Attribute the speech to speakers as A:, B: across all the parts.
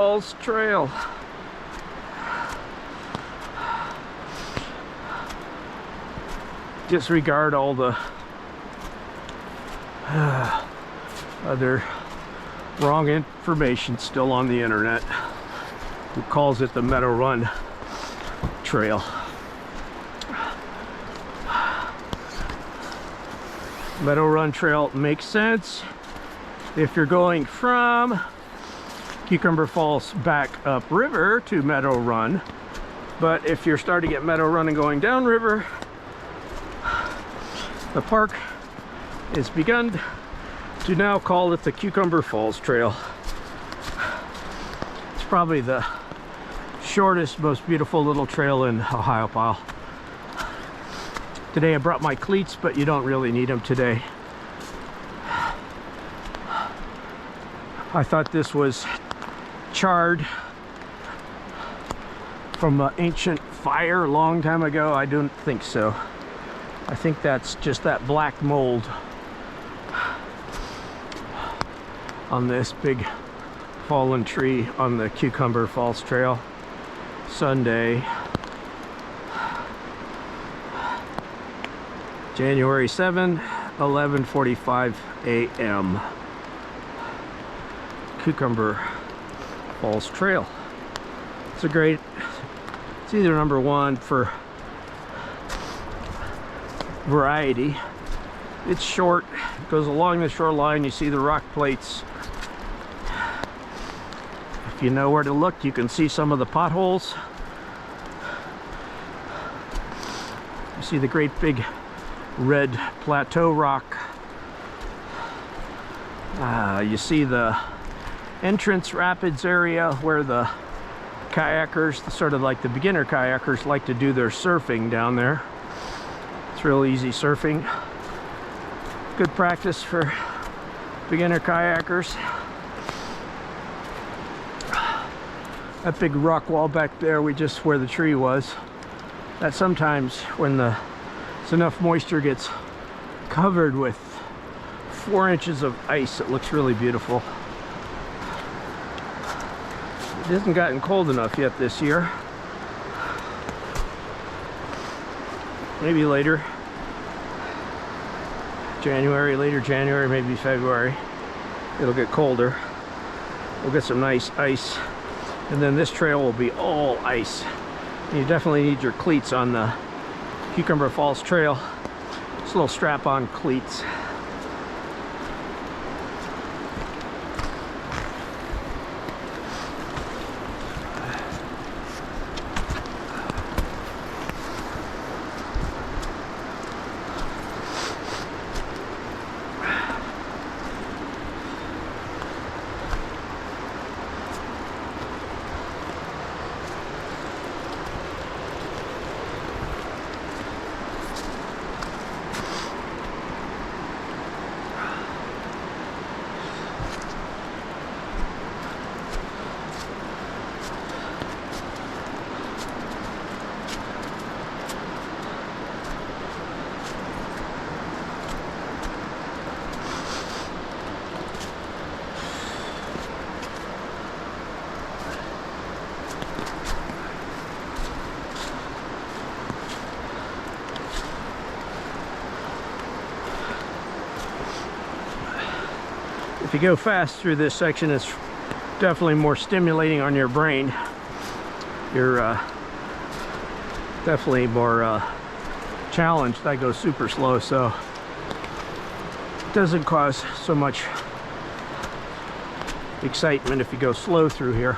A: Falls Trail. Disregard all the other wrong information still on the internet. Who calls it the Meadow Run Trail? Meadow Run Trail makes sense if you're going from Cucumber Falls back up river to Meadow Run, but if you're starting at Meadow Run and going down river, the park has begun to now call it the Cucumber Falls Trail. It's probably the shortest, most beautiful little trail in Ohiopyle. Today I brought my cleats, but you don't really need them today. I thought this was charred from an ancient fire a long time ago. I don't think so. I think that's just that black mold on this big fallen tree on the Cucumber Falls Trail. Sunday, January 7, 11:45 a.m. Cucumber Falls Trail. It's a great, it's either #1 for variety. It's short, it goes along the shoreline. You see the rock plates. If you know where to look, you can see some of the potholes. You see the great big red plateau rock. You see the entrance rapids area where the kayakers, sort of like the beginner kayakers, like to do their surfing down there. It's real easy surfing. Good practice for beginner kayakers. That big rock wall back there, where the tree was, that sometimes when it's enough moisture gets covered with 4 inches of ice, it looks really beautiful. It hasn't gotten cold enough yet this year. Maybe later January, maybe February, it'll get colder. We'll get some nice ice, and then this trail will be all ice. You definitely need your cleats on the Cucumber Falls Trail. It's little strap-on cleats. If you go fast through this section, it's definitely more stimulating on your brain. You're definitely more challenged. I go super slow, so it doesn't cause so much excitement if you go slow through here.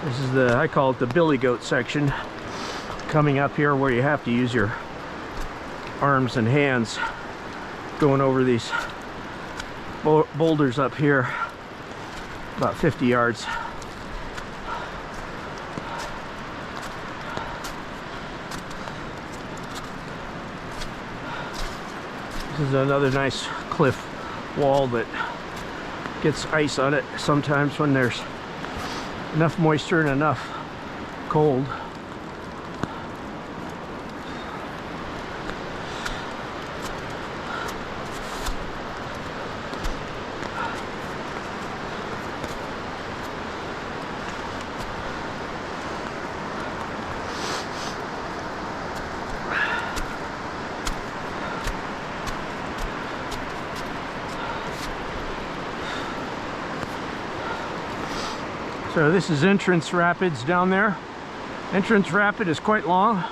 A: This is I call it the billy goat section, coming up here where you have to use your arms and hands, going over these boulders up here, about 50 yards. This is another nice cliff wall that gets ice on it sometimes when there's enough moisture and enough cold. So this is Entrance Rapids down there. Entrance Rapid is quite long.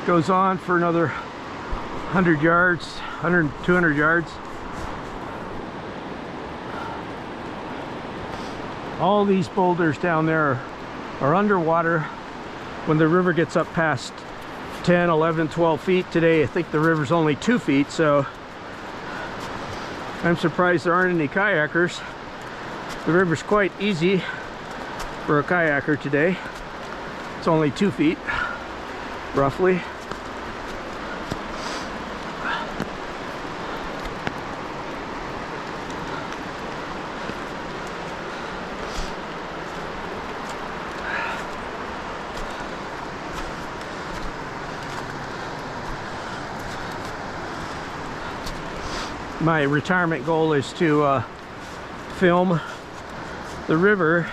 A: Goes on for another 100 yards, 100, 200 yards. All these boulders down there are underwater when the river gets up past 10, 11, 12 feet. Today I think the river's only 2 feet, so I'm surprised there aren't any kayakers. The river's quite easy for a kayaker today. It's only 2 feet, roughly. My retirement goal is to film the river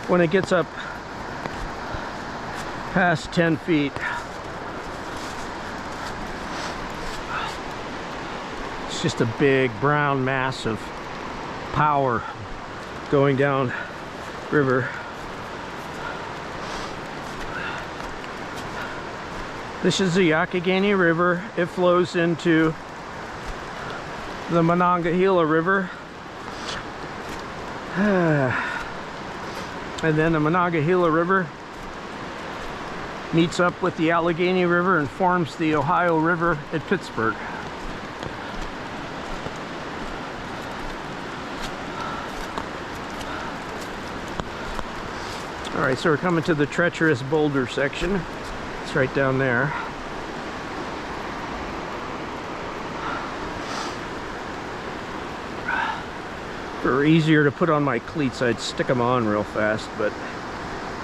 A: when it gets up past 10 feet. It's just a big brown mass of power going down river. This is the Youghiogheny River. It flows into the Monongahela River. And then the Monongahela River meets up with the Youghiogheny River and forms the Ohio River at Pittsburgh. Alright, so we're coming to the treacherous boulder section. It's right down there. If it were easier to put on my cleats, I'd stick them on real fast, but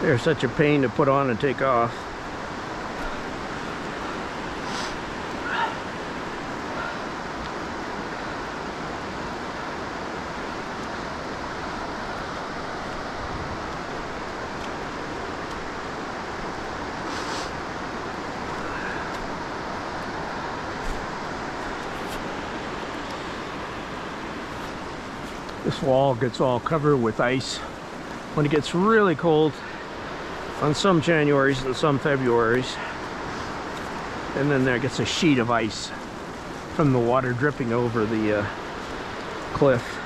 A: they're such a pain to put on and take off. This wall gets all covered with ice when it gets really cold on some Januaries and some Februaries. And then there gets a sheet of ice from the water dripping over the cliff.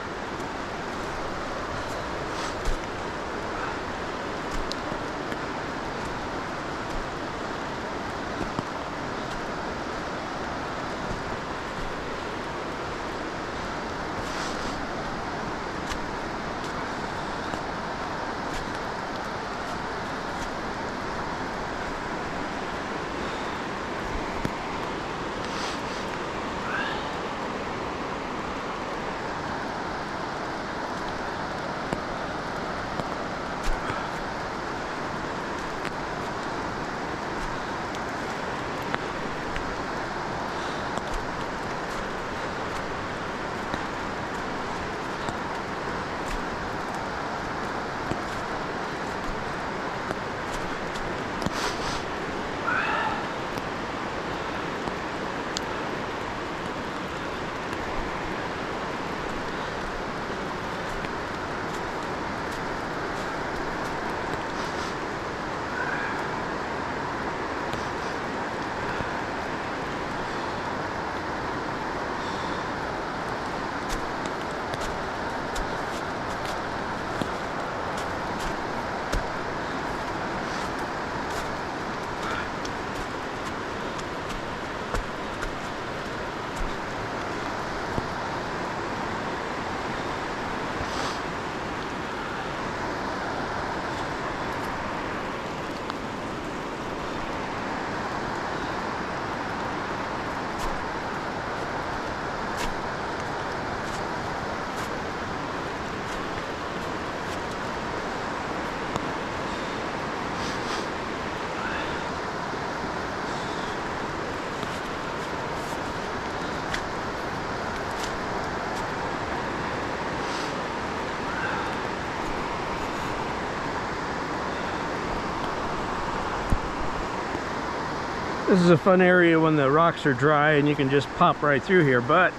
A: This is a fun area when the rocks are dry and you can just pop right through here, but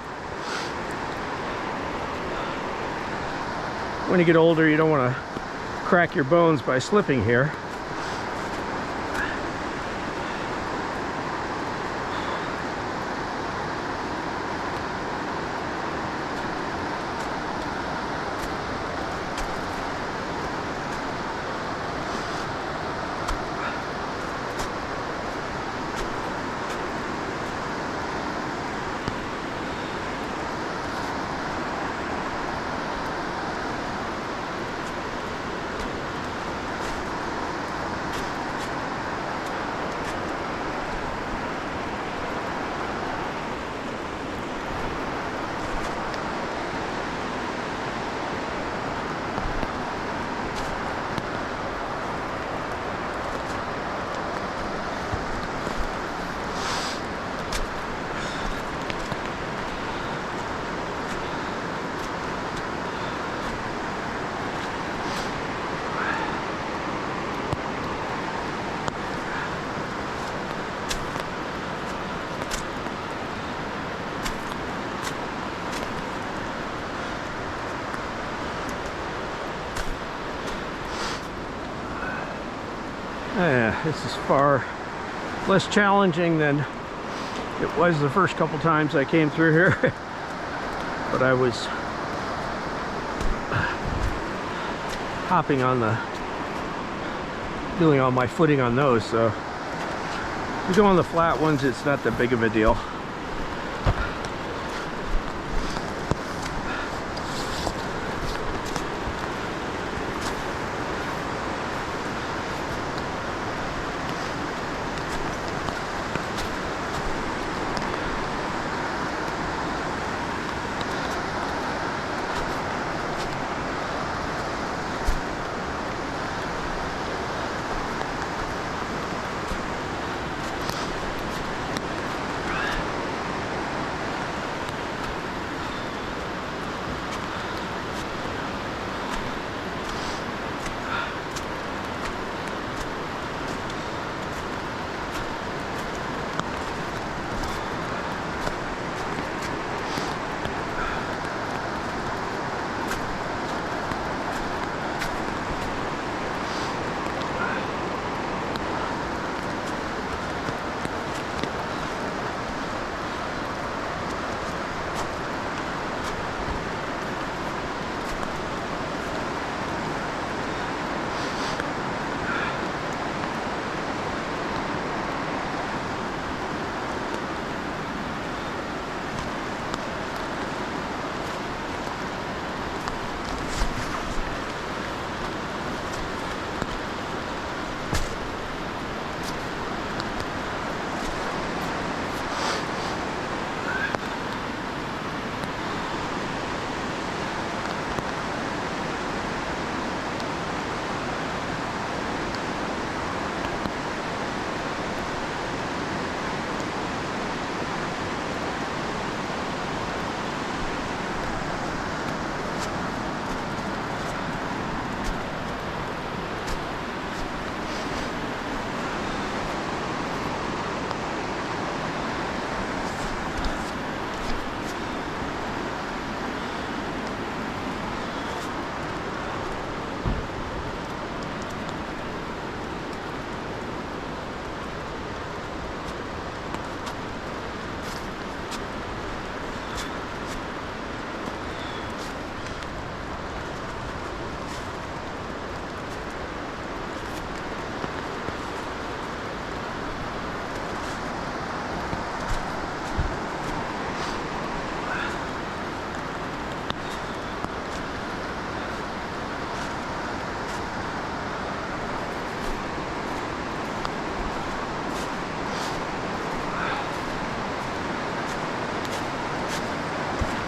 A: when you get older you don't want to crack your bones by slipping here. Yeah, this is far less challenging than it was the first couple times I came through here. But I was hopping on feeling on my footing on those, so if you go on the flat ones, it's not that big of a deal.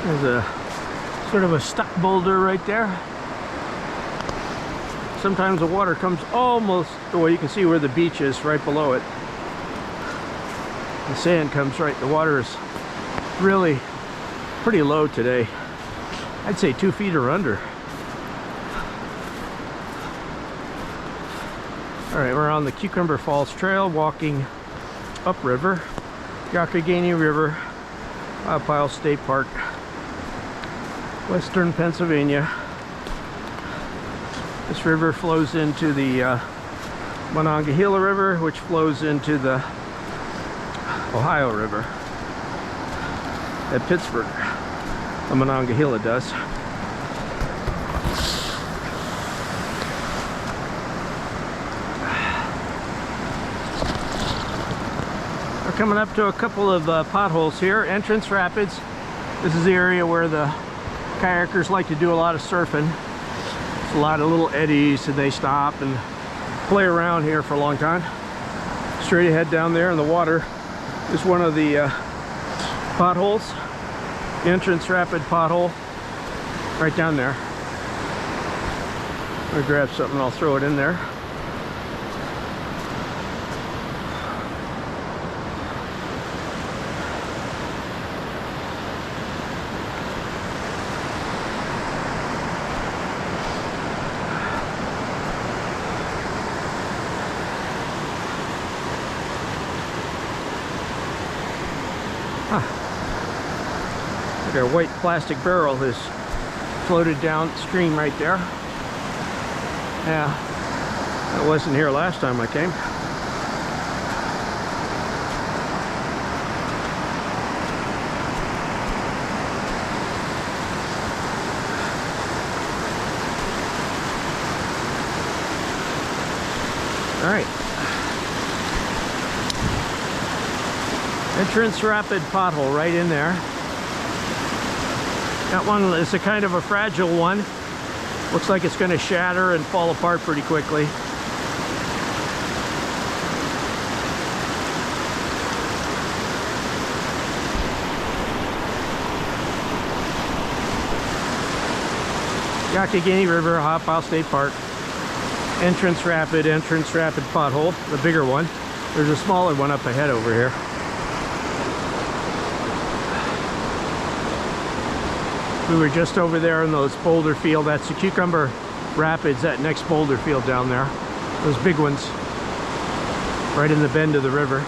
A: There's a sort of a stuck boulder right there. Sometimes the water comes almost, well, you can see where the beach is right below it. The sand comes right, the water is really pretty low today. I'd say 2 feet or under. All right, we're on the Cucumber Falls Trail walking upriver, Youghiogheny River, Ohiopyle State Park, Western Pennsylvania. This river flows into the Youghiogheny River, which flows into the Ohio River at Pittsburgh. The Monongahela does. We're coming up to a couple of potholes here. Entrance Rapids. This is the area where the kayakers like to do a lot of surfing. There's a lot of little eddies, and they stop and play around here for a long time. Straight ahead down there in the water is one of the potholes. Entrance Rapid pothole right down there. I'm gonna grab something, I'll throw it in there. Like a white plastic barrel has floated downstream right there. Yeah, that wasn't here last time I came. All right. Entrance Rapid pothole right in there. That one is a kind of a fragile one. Looks like it's going to shatter and fall apart pretty quickly. Youghiogheny River, Ohiopyle State Park. Entrance Rapid pothole, the bigger one. There's a smaller one up ahead over here. We were just over there in those boulder field. That's the Cucumber Rapids, that next boulder field down there. Those big ones, right in the bend of the river.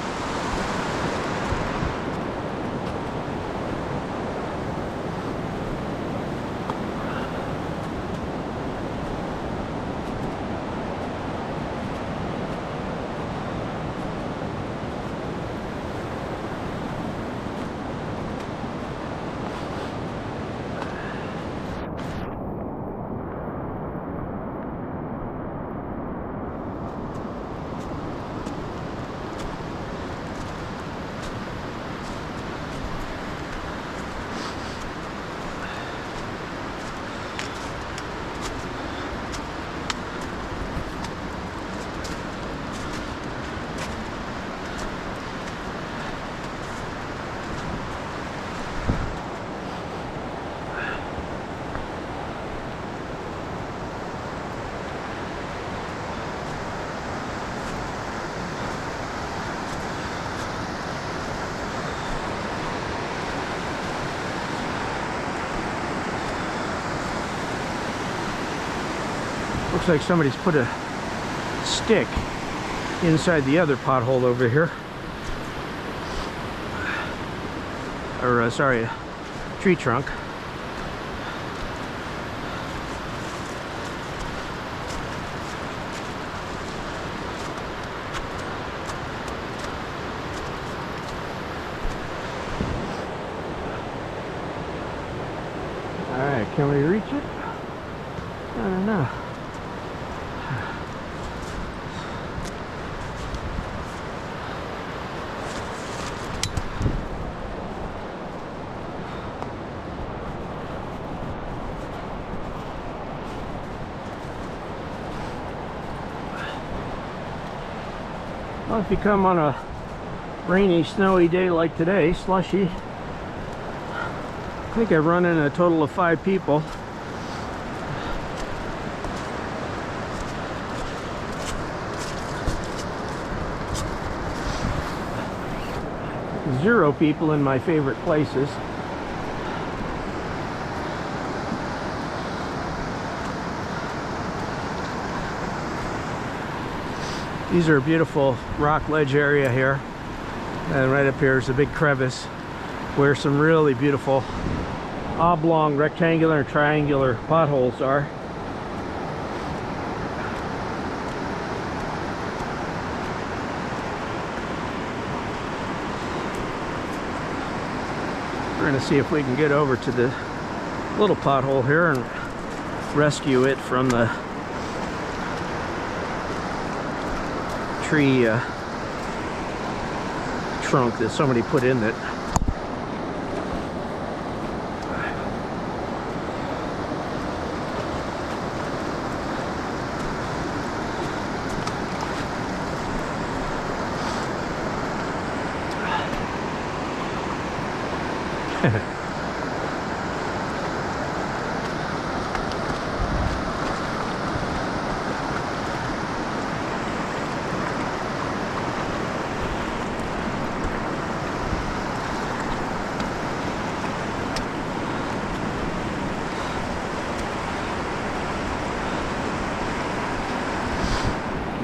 A: Looks like somebody's put a stick inside the other pothole over here. Or, sorry, a tree trunk. Alright, can we reach it? I don't know. Well, if you come on a rainy, snowy day like today, slushy, I think I've run in a total of 5 people. Zero people in my favorite places. These are a beautiful rock ledge area here, and right up here is a big crevice where some really beautiful oblong, rectangular, and triangular potholes are. Trying to see if we can get over to the little pothole here and rescue it from the tree trunk that somebody put in it.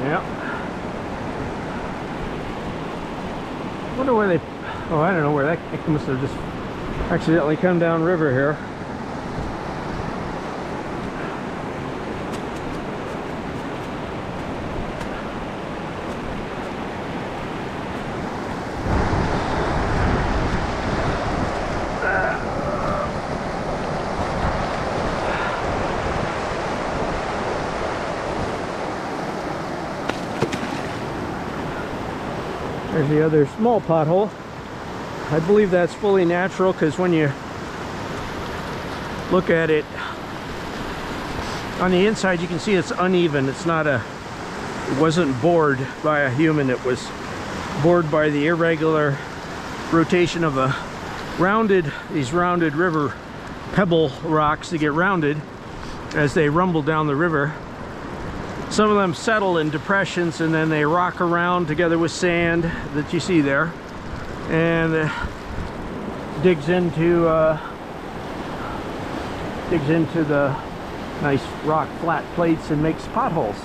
B: Yep. Wonder where they. Oh, I don't know where that must have just accidentally come down river here. There's the other small pothole. I believe that's fully natural because when you look at it on the inside, you can see it's uneven. It's not a, it wasn't bored by a human. It was bored by the irregular rotation of a these rounded river pebble rocks that get rounded as they rumble down the river. Some of them settle in depressions and then they rock around together with sand that you see there, and digs into the nice rock flat plates and makes potholes.